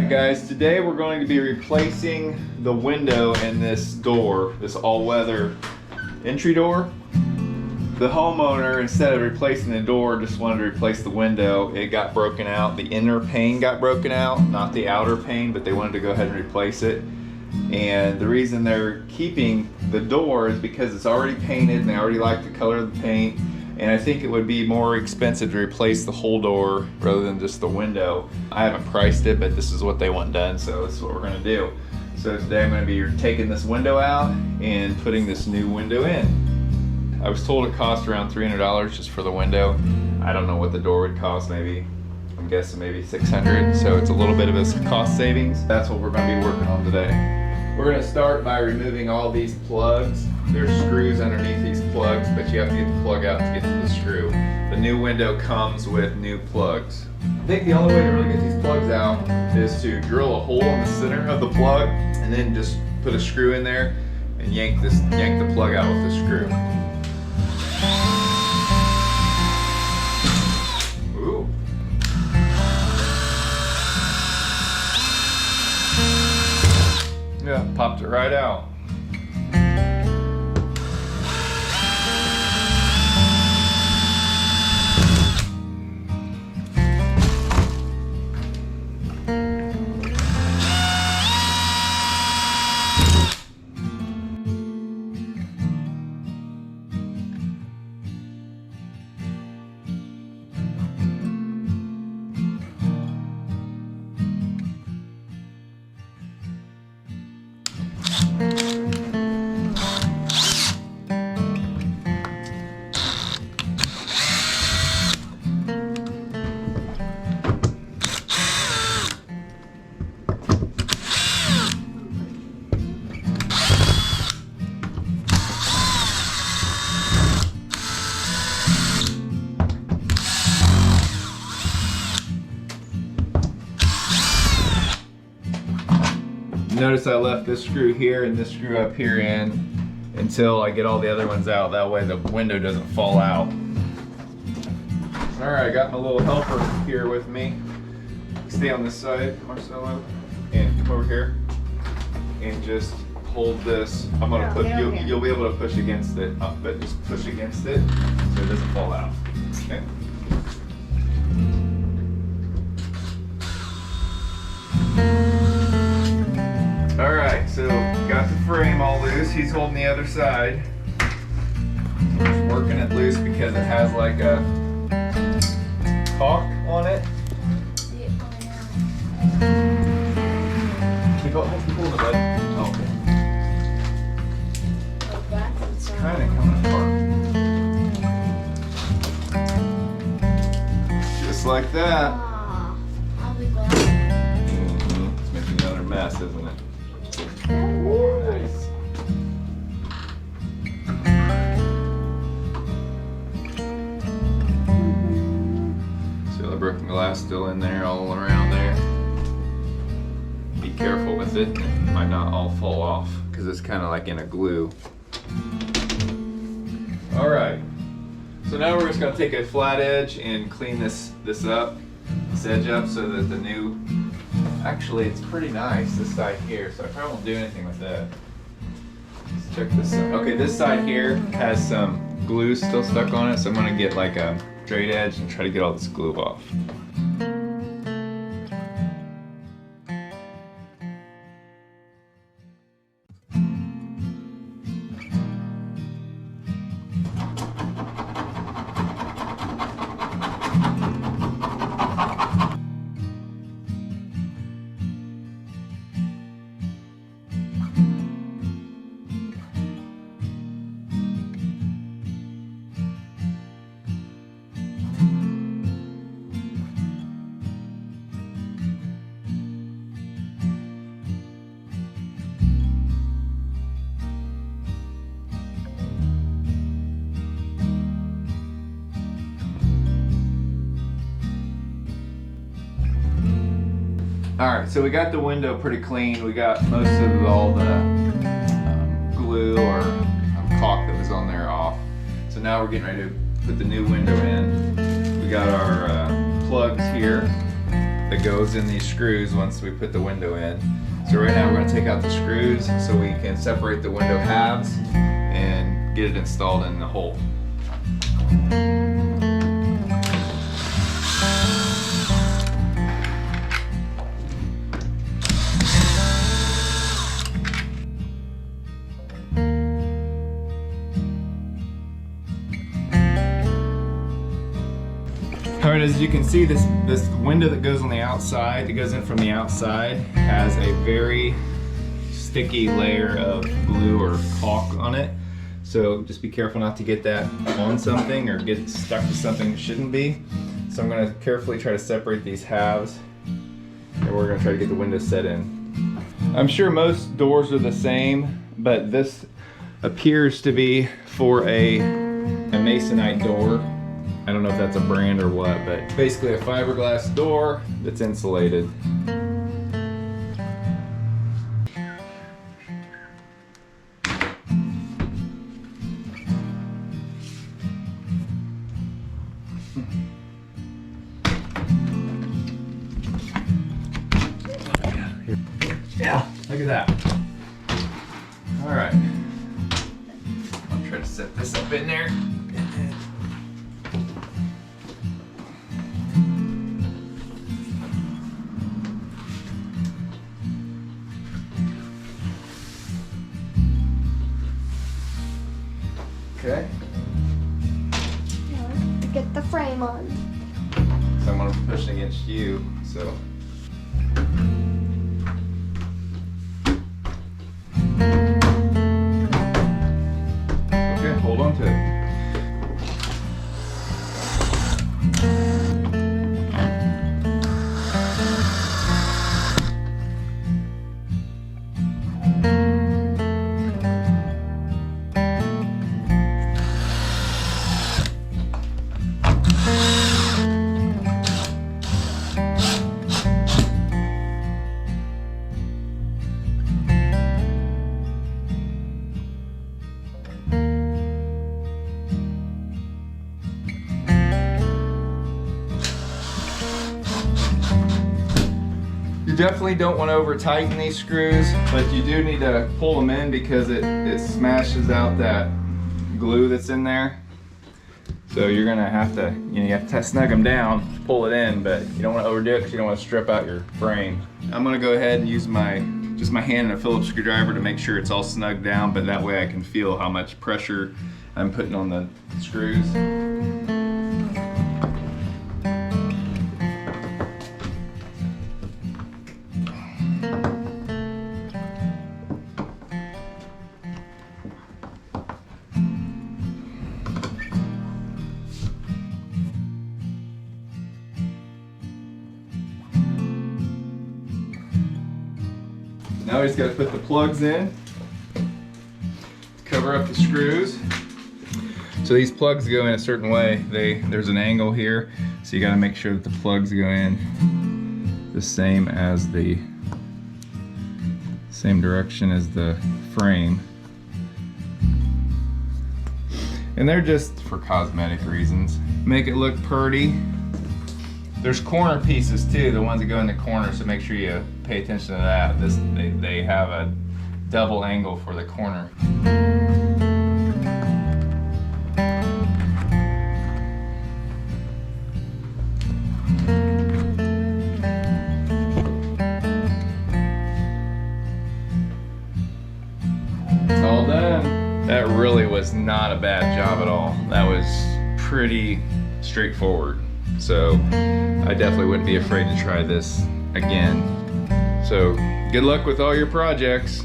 Alright guys, today we're going to be replacing the window in this door, this all-weather entry door. The homeowner, instead of replacing the door, just wanted to replace the window. It got broken out. The inner pane got broken out, not the outer pane, but they wanted to go ahead and replace it. And the reason they're keeping the door is because it's already painted and they already like the color of the paint. And I think it would be more expensive to replace the whole door rather than just the window. I haven't priced it, but this is what they want done, so this is what we're gonna do. So today I'm gonna be taking this window out and putting this new window in. I was told it cost around $300 just for the window. I don't know what the door would cost, maybe, I'm guessing maybe $600, so it's a little bit of a cost savings. That's what we're gonna be working on today. We're gonna start by removing all these plugs. There's screws underneath these plugs, but you have to get the plug out to get to the screw. The new window comes with new plugs. I think the only way to really get these plugs out is to drill a hole in the center of the plug and then just put a screw in there and yank the plug out with the screw. Ooh. Yeah, popped it right out. Notice I left this screw here and this screw up here in until I get all the other ones out. That way the window doesn't fall out. Alright, I got my little helper here with me. Stay on this side, Marcelo, and come over here and just hold this. I'm gonna put, you'll be able to push against it, but just push against it so it doesn't fall out. Okay. Alright, so got the frame all loose. He's holding the other side. I'm just working it loose because it has like a caulk on it. Keep pulling the bud. Oh, okay. It's kind of coming apart. Just like that. It's making another mess, isn't it? Nice. So the broken glass still in there, all around there. Be careful with it. It might not all fall off because it's kind of like in a glue. All right. So now we're just gonna take a flat edge and clean this edge up so that the new. Actually, it's pretty nice, this side here, so I probably won't do anything with that. Let's check this out. Okay, this side here has some glue still stuck on it, so I'm gonna get like a straight edge and try to get all this glue off. Alright, so we got the window pretty clean. We got most of all the glue or caulk that was on there off. So now we're getting ready to put the new window in. We got our plugs here that goes in these screws once we put the window in. So right now we're going to take out the screws so we can separate the window halves and get it installed in the hole. Alright, as you can see, this window that goes on the outside, that goes in from the outside, has a very sticky layer of glue or caulk on it. So just be careful not to get that on something or get stuck to something it shouldn't be. So I'm going to carefully try to separate these halves, and we're going to try to get the window set in. I'm sure most doors are the same, but this appears to be for a masonite door. I don't know if that's a brand or what, but basically a fiberglass door that's insulated. Yeah, look at that. All right, I'll try to set this up in there. Okay. Now, to get the frame on. So I'm going to push against you, so. Okay, hold on to it. Definitely don't want to over tighten these screws, but you do need to pull them in because it smashes out that glue that's in there. So you're gonna have to, you have to snug them down, pull it in, but you don't want to overdo it because you don't want to strip out your frame. I'm gonna go ahead and use just my hand and a Phillips screwdriver to make sure it's all snugged down, but that way I can feel how much pressure I'm putting on the screws. Now we just got to put the plugs in, cover up the screws. So these plugs go in a certain way. There's an angle here, so you got to make sure that the plugs go in the same direction as the frame. And they're just for cosmetic reasons. Make it look pretty. There's corner pieces too, the ones that go in the corner, so make sure you pay attention to that. They have a double angle for the corner. All done. That really was not a bad job at all. That was pretty straightforward. So I definitely wouldn't be afraid to try this again. So good luck with all your projects.